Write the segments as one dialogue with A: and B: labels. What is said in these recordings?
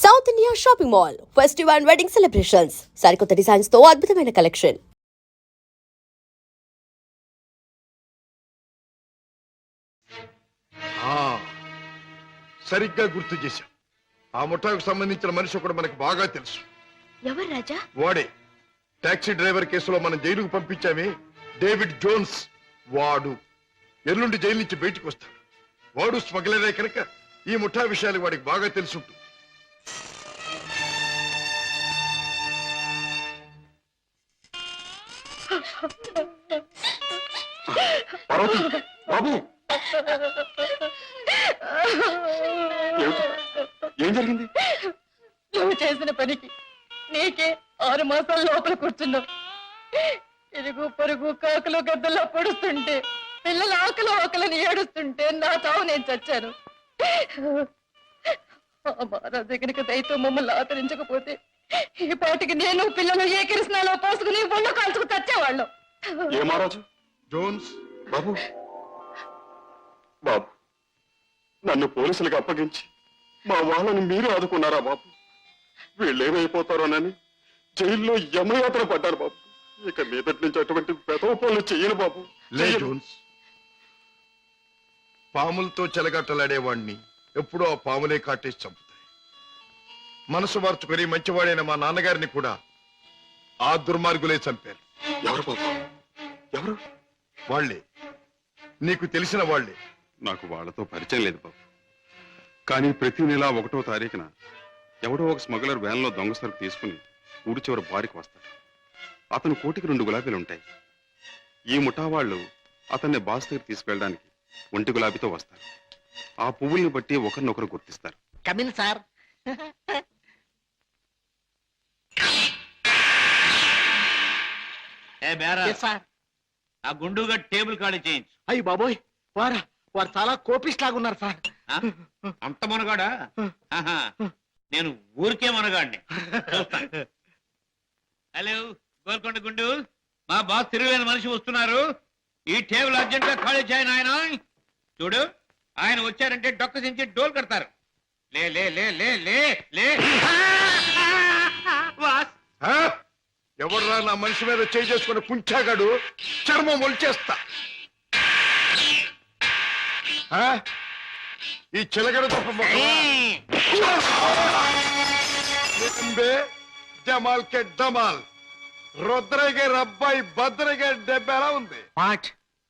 A: South India shopping mall festive and wedding celebrations సరికొత్త designs తో అద్భుతమైన కలెక్షన్.
B: సరిగ్గా గుర్తు చేశాం. ఆ ముఠాకు సంబంధించిన మనిషి కూడా మనకు బాగా తెలుసు.
C: ఎవరు రాజా?
B: వాడే టాక్సీ డ్రైవర్ కేసులో మనం జైలుకు పంపించామే, డేవిడ్ జోన్స్. వాడు ఎల్లుండి జైలు నుంచి బయటకు వస్తాడు. వాడు స్మగ్లరే కనుక ఈ ముఠా విషయాలు వాడికి బాగా తెలుసుంటుంది.
D: బాబు, ఏం జరిగింది?
C: నువ్వు చేసిన పనికి నీకే 6 మాసాల లోపల కూర్చున్నావు. ఇరుగు పొరుగు కాకులు గద్దల్లో పొడుస్తుంటే, పిల్లలు ఆకలిని ఏడుస్తుంటే నా చావు నేను చచ్చాను. మహారాజు కనుక దయతో మమ్మల్ని ఆదరించకపోతే ఈ పాటికి నేను పిల్లలు ఏ కిరసనాలో పోసుకుని ఒళ్ళు కాల్చుకు చచ్చేవాళ్ళం.
D: ఏ మహారాజు?
B: జోన్స్.
D: బాబు బాబు, నన్ను పోలీసులకు అప్పగించి మా వాళ్ళని మీరు ఆదుకున్నారా బాబు? వీళ్ళేమైపోతారోనని జైల్లో యమయాత్ర పడ్డారు బాబు. ఇక మీదటి నుంచి అటువంటి పెదవ పనులు చెయ్యను బాబు.
B: లే జోన్స్, పాములతో చెలగట్టలాడేవాణ్ణి ఎప్పుడూ ఆ పాములే కాటేసి చంపుతాయి. మనసు మార్చుకొని మంచివాడైన మా నాన్నగారిని కూడా ఆ దుర్మార్గులే చంపారు.
D: ఎవరు బాబు? ఎవరు?
B: వాళ్లే, నీకు తెలిసిన వాళ్లే.
D: నాకు వాళ్ళతో పరిచయం లేదు బాబు. కానీ ప్రతి నెల 1వ తారీఖున ఎవడో ఒక స్మగ్లర్ వ్యాన్లో దొంగ సరుకు తీసుకుని ఊరి చివరి బారికి వస్తాడు. అతను కోటికి 2 గులాబీలు ఉంటాయి. ఈ ముఠా వాళ్ళు అతన్ని బాస్ దగ్గర తీసుకెళ్ళడానికి 1 గులాబీతో వస్తారు. ఆ పువ్వుల్ని బట్టి ఒకరినొకరు గుర్తిస్తారు.
E: Come in sir.
F: ఆ గుండుగా టేబుల్ ఖాళీ చేయించు.
E: అయ్యి బాబోయ్, వారు చాలా కోపిస్ట్ లాగా ఉన్నారు సార్.
F: అంత మనగాడా? నేను ఊరికే మనగాడిని. హలో గోల్కొండ గుండు, మా బాస్ తిరుగులేని మనిషి వస్తున్నారు. ఈ టేబుల్ అర్జెంట్ గా ఖాళీ చేయను. ఆయన చూడు, ఆయన వచ్చారంటే డొక్క దించి డోల్ కడతారు. లే లే లే లే లే లే.
B: ఎవర్రా నా మనిషి మీద చేయి చేసుకుని కుంచాగాడు? చర్మం ఒలిచేస్తా. ఈ చిలగడ జమాల్ కే డమాల్. రుద్రయ్య గారి అబ్బాయి భద్రయ్య గారి దెబ్బ ఎలా ఉంది?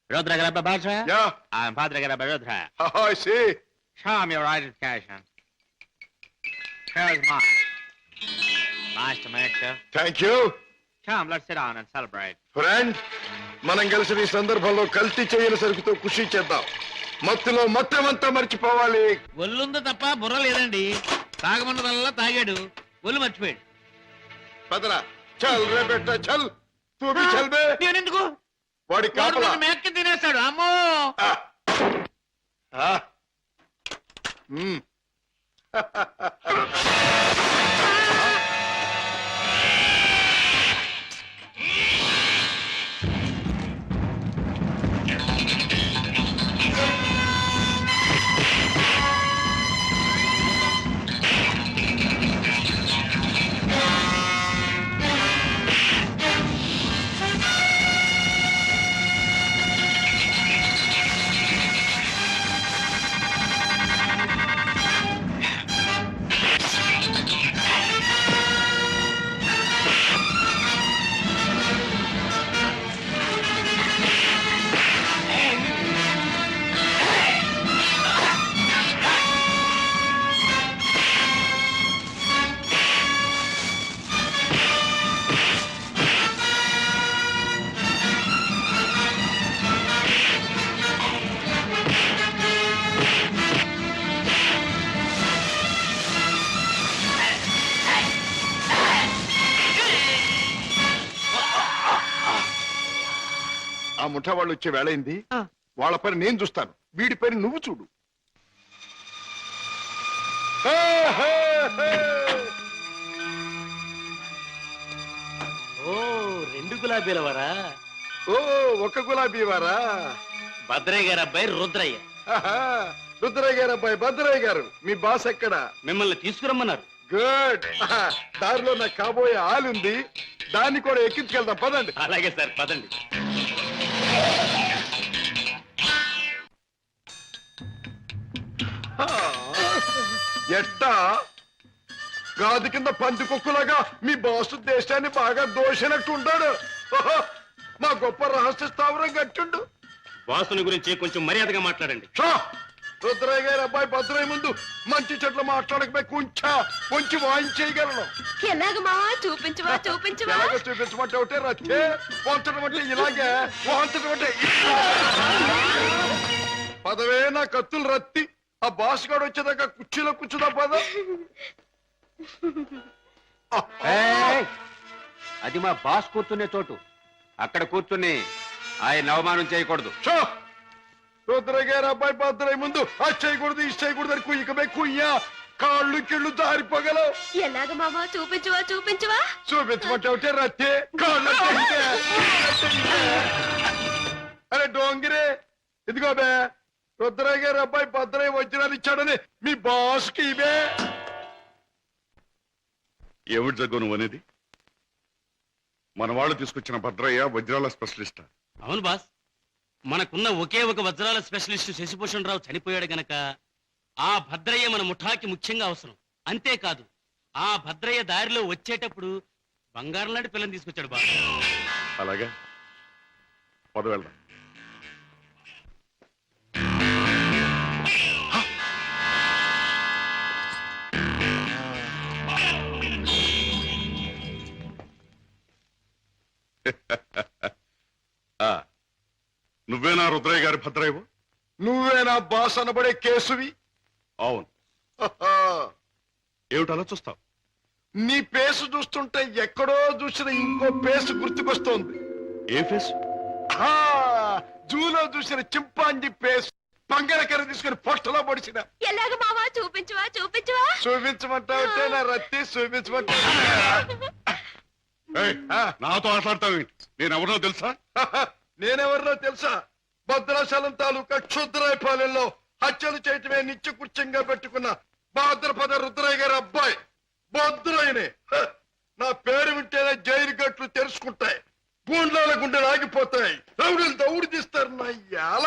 F: Rodra grabba Bajra?
B: Yeah.
F: I'm Padre grabba Rodra.
B: I see.
F: Show me your identification. Here's mine. Nice to meet you.
B: Thank you.
F: Come, let's sit down and celebrate.
B: Friend, మనం కలిసి ఈ సందర్భంలో కల్తీ చేయని సరుకుతో ఖుషి చేద్దాం. మత్తులో మొత్తమంతా మర్చిపోవాలి.
F: ఒళ్ళుంది తప్ప బుర్ర లేదండి. తాగమన్నదల్లా తాగాడు, ఒళ్ళు మర్చిపోయాడు.
B: పదరా, చల్ రే బెట్ట, చల్. తూ భీ చల్ బే.
F: నేనెందుకు?
B: వాడి కాపలా
F: మేక్కి తినేస్తాడు. అమ్మో.
B: ఆ ముఠా వాళ్ళు వచ్చే వేళైంది. వాళ్ళ పని నేను చూస్తాను, వీడి పని నువ్వు చూడు.
E: ఓ, 2 గులాబీల వారా?
B: ఓ, ఒక గులాబీ వారా?
E: భద్రయ్య గారు అబ్బాయి రుద్రయ్య.
B: రుద్రయ్య గారు అబ్బాయి భద్రయ్య గారు. మీ బాస్ ఎక్కడ?
E: మిమ్మల్ని తీసుకురమ్మన్నారు.
B: గుడ్. దారిలో నాకు కాబోయే ఆలుంది, దాన్ని కూడా ఎక్కించుకెళ్దాం పదండి.
F: అలాగే సార్ పదండి.
B: ఎట్టా గాది కింద పంది కుక్కలాగా మీ బాసు దేశాన్ని బాగా దోషినట్టు ఉంటాడు. ఓహో, మా గొప్ప రహస్య స్థావరం కట్టుండు.
F: బాసుని గురించి కొంచెం మర్యాదగా మాట్లాడండి.
B: షా! రుద్రయ్య గారి అబ్బాయి భద్రయ్య ముందు మంచి చెట్లు మాట్లాడకపోయి కొంచెం వాయించేయగలను.
C: ఎలాగ మావా చూపించవా చూపించవా
B: ఎలాగో చూపించమంటే ఒకటే రచ్చే, వంచడం అంటే ఇలాగే, వాంచడం అంటే ఇలా. పదవే నా కత్తులు రత్తి. ఆ బాస్ గాడు వచ్చేదాకా కుర్చీలో కూర్చుదా పద.
G: అది మా బాస్ కూర్చునే చోటు. అక్కడ కూర్చుని ఆయన అవమానం చేయకూడదు.
B: షో! రుద్రయ్య గారి అబ్బాయి భద్రయ్య ముందు అది చేయకూడదు ఇది చేయకూడదు అని కుయ్యకమే కుయ్యా, కాళ్ళు కిళ్ళు జారిపోగలవు.
C: ఎలాగ మావా చూపించవా చూపించవా
B: చూపించమంటే ఒకటే రత్తే, కాళ్ళు అంటే ఇంతే. అరే డోంగిరే, ఇదిగో బే, రుద్రయ్య గారి అబ్బాయి భద్రయ్య వజ్రాలు ఇచ్చాడని మీ బాస్ కి ఇవే.
D: ఏమిటి జగ్గు నువ్వు అనేది? మన వాళ్ళు తీసుకొచ్చిన భద్రయ్య వజ్రాల స్పెషలిస్ట్.
H: అవును బాస్, మనకున్న ఒకే ఒక వజ్రాల స్పెషలిస్ట్ శశిభూషణ్ రావు చనిపోయాడు గనక ఆ భద్రయ్య మన ముఠాకి ముఖ్యంగా అవసరం. అంతేకాదు, ఆ భద్రయ్య దారిలో వచ్చేటప్పుడు బంగారం లాంటి పిల్లని తీసుకొచ్చాడు బాస్.
D: అలాగా పద వెళ్దాం. నువ్వేనా రుద్రయ్య గారి భద్రయ్యవు?
B: నువ్వే నా బాస్ అనబడే కేసువి.
D: అవును. ఏమిటి అలా చూస్తావు?
B: నీ పేసు చూస్తుంటే ఎక్కడో చూసిన ఇంకో పేసు గుర్తుకొస్తోంది.
D: ఏ ఫేస్?
B: జూలో చూసిన చింపాంజీ పేసు. పంగడకర తీసుకుని పొట్టలో పొడిచిన.
C: ఎలాగ మావా చూపించవా చూపించవా
B: చూపించమంటావుంటే నా రత్తి చూపించమంటా.
D: ఏయ్, నాతో మాట్లాడతావేంటి? నేను ఎవరినో తెలుసా?
B: నేనెవరినో తెలుసా? భద్రాచలం తాలూకా క్షుద్రాయపాలెంలో హత్యలు చేయటమే నిత్యకృత్యంగా పెట్టుకున్న భాద్రపద రుద్రయ్య గారి అబ్బాయి భద్రయ్యనే. నా పేరు వింటేనే జైలు గట్లు తెరుచుకుంటాయి, గూండ్లాల గుండెలు ఆగిపోతాయి, రౌడీలు దౌడు తీస్తారు. నా యాల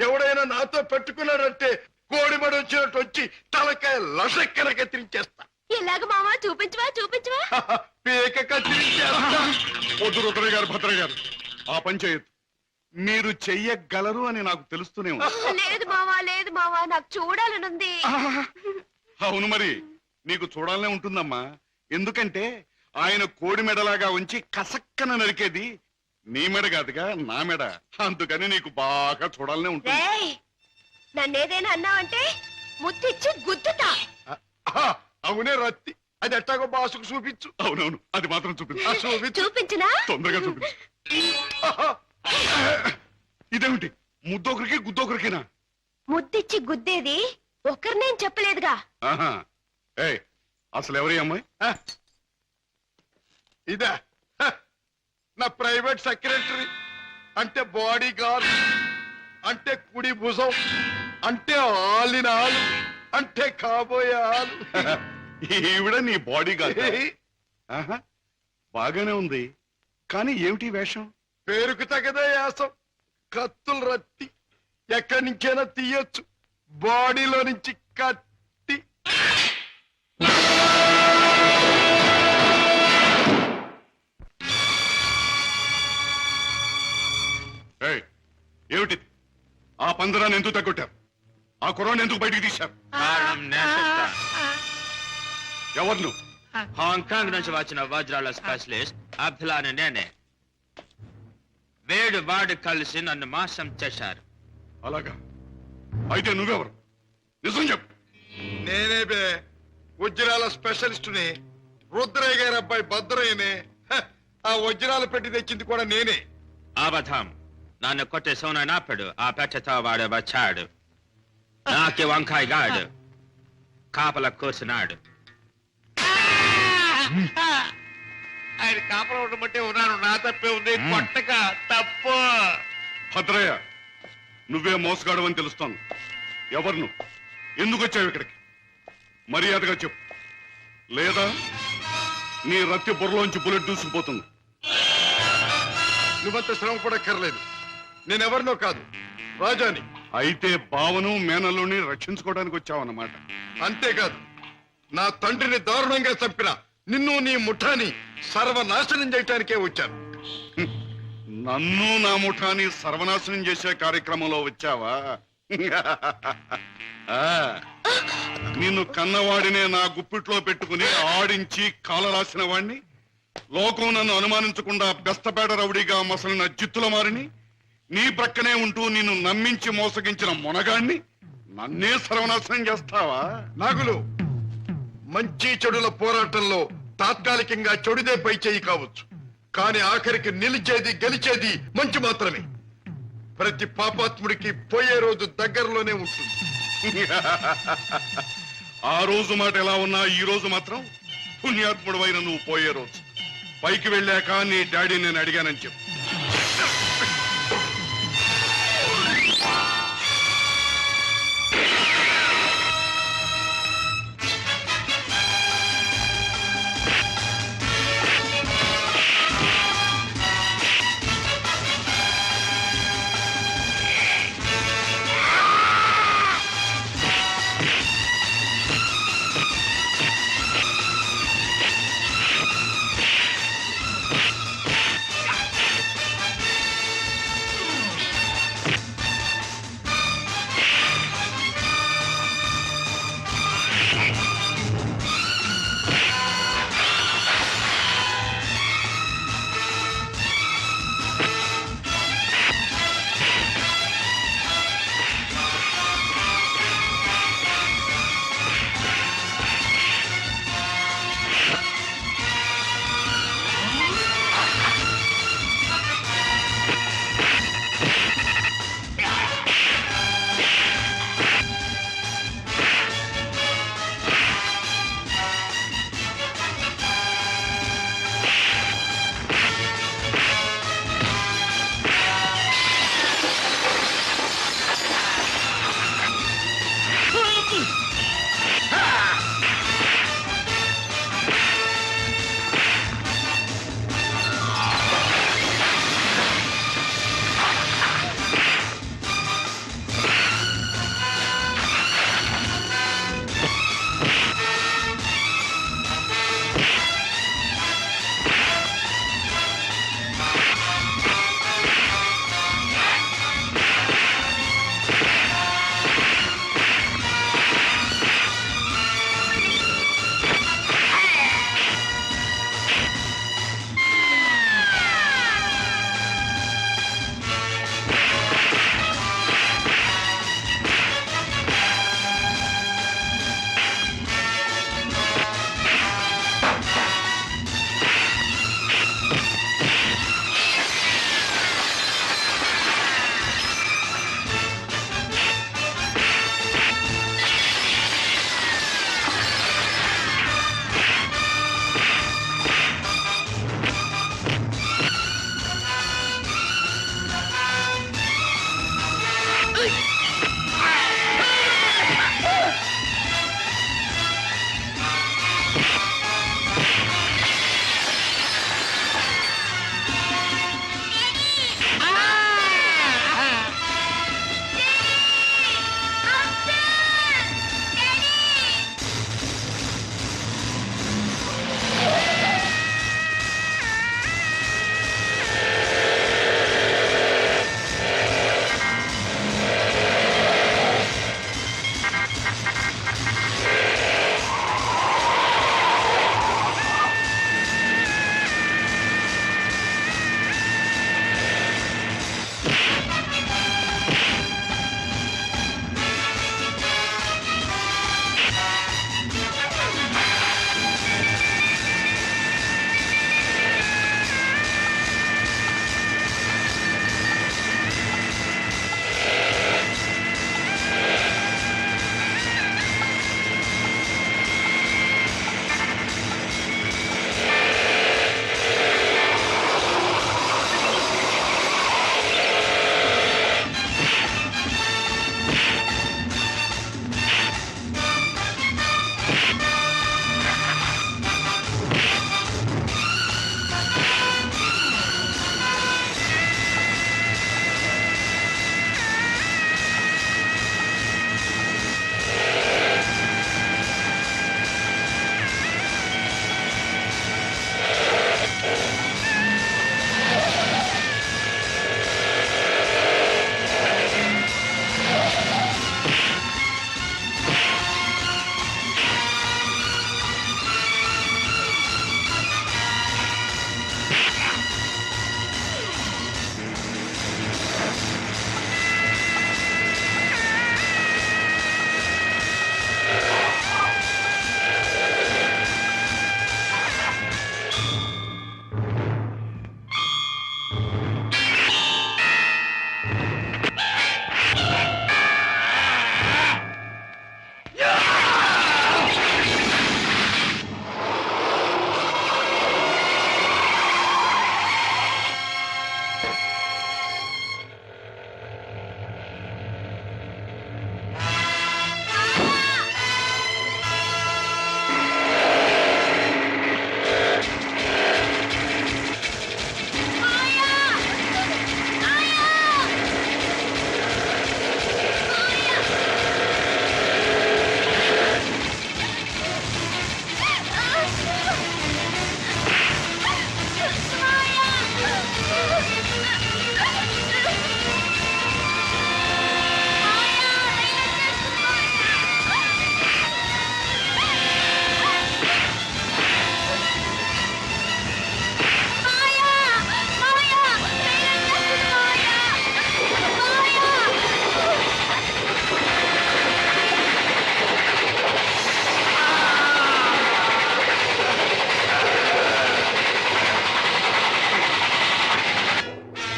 B: ఎవడైనా నాతో పెట్టుకున్నాడంటే కోడిమడి వచ్చినట్టు వచ్చి తలకాయ లసక్కన కత్తిరించేస్తా.
C: ఎలాగ మావా చూపించవా చూపించవా
B: పీక కత్తిరించేస్తా.
D: వద్దు రుద్రయ్య గారు, భద్రయ్య గారు, ఆ పని చేయొద్దు. మీరు చెయ్యగలరు అని నాకు తెలుస్తూనే ఉంది.
C: లేదు మావా నాకు చూడాలనుంది.
D: అవును, మరి నీకు చూడాలనే ఉంటుందమ్మా. ఎందుకంటే ఆయన కోడి మెడలాగా ఉంచి కసక్కన నరికేది నీ మెడ కాదుగా, నా మెడ. అందుకని నీకు బాగా చూడాలనే ఉంటుంది.
C: నన్నేదైనా అన్నావంటే ముద్దిచ్చి గుద్దుతా.
B: అవునే రత్తి, అది ఎట్టాగో బాసుకు చూపించు.
D: అవునవును, అది మాత్రం చూపించు.
B: చూపించు.
C: చూపించినా
D: తొందరగా చూపించు. ఇదేమిటి, ముద్దొకరికి గుద్దొకరికినా?
C: ముద్దిచ్చి గుద్దేది ఒకరినేం చెప్పలేదుగా.
D: ఆహా. ఏయ్, అసలు ఎవరి అమ్మాయి?
B: ఇదా నా ప్రైవేట్ సెక్రటరీ, అంటే బాడీ గార్డ్, అంటే కుడి భుజం, అంటే ఆలిన ఆలు, అంటే కాబోయే ఆలు.
D: ఈవిడ నీ బాడీ గార్డ్? ఆహా, బాగానే ఉంది. కానీ ఏమిటి వేషం?
B: పేరుకు తగదే యాసం. కత్తులు రత్తి ఎక్కడి నుంచైనా తీయొచ్చు, బాడీలో నుంచి కత్తి.
D: ఏయ్, ఏమిటి? ఆ పందరాన్ని ఎందుకు తగ్గొట్టారు? ఆ కుర్రాన్ని ఎందుకు బయటికి తీశారు? ఎవరు నువ్వు?
F: హాంకాంగ్ నుంచి వచ్చిన వజ్రాల స్పెషలిస్ట్ అబ్దుల్లాని నేనే. వేడు వాడు కలిసి నన్ను మోసం చేశారు.
D: అలాగా? అయితే నువ్వెవరు? నిజం చెప్పు.
B: నేనే బే, వజ్రాల స్పెషలిస్టుని, రుద్రయ్య గారి అబ్బాయి భద్రయ్యనే. ఆ వజ్రాలు పెట్టి తెచ్చింది కూడా నేనే.
F: అబద్ధం. నన్ను కొట్టే సోనాడు ఆ పెట్టతో వాడు వచ్చాడు. నాకి వంకాయ గాడు కాపల కూర్చున్నాడు. ఆయన కాపలా ఉండమంటే ఉన్నాను, నా తప్పే ఉంది. కొట్టక తప్పు.
D: భద్రయ్య, నువ్వే మోసగాడు అని తెలుస్తాను. ఎవరు నువ్వు? ఎందుకు వచ్చావు ఇక్కడికి? మర్యాదగా చెప్పు. లేదా నీ రక్తి బుర్రలోంచి బుల్లెట్ దూసుకుపోతుంది.
B: నువ్వంత శ్రమ పడక్కర్లేదు. నేనెవరినో కాదు, రాజాని.
D: అయితే బావను మేనల్లుని రక్షించుకోవడానికి వచ్చావన్నమాట.
B: అంతేకాదు, నా తండ్రిని దారుణంగా చంపిన నిన్ను నీ ముఠాని సర్వనాశనం చేయటానికే వచ్చాను.
D: నన్ను నా ముఠాని సర్వనాశనం చేసే కార్యక్రమంలో వచ్చావా? ఆ, నిన్ను కన్నవాడినే నా గుప్పిట్లో పెట్టుకుని ఆడించి కాల రాసిన వాణ్ణి, లోకం నన్ను అనుమానించకుండా బెస్తపేట రౌడీగా మసలిన జిత్తుల మారిని, నీ ప్రక్కనే ఉంటూ నిన్ను నమ్మించి మోసగించిన మొనగాణ్ణి నన్నే సర్వనాశనం చేస్తావా?
B: నాగులు, మంచి చెడుల పోరాటంలో తాత్కాలికంగా చెడుదే పై చేయి కావచ్చు, కానీ ఆఖరికి నిలిచేది గెలిచేది మంచి మాత్రమే. ప్రతి పాపాత్ముడికి పోయే రోజు దగ్గరలోనే ఉంటుంది.
D: ఆ రోజు మాట ఎలా ఉన్నా ఈ రోజు మాత్రం పుణ్యాత్ముడు నువ్వు పోయే రోజు. పైకి వెళ్ళాక నీ డాడీ నేను అడిగానని చెప్పు.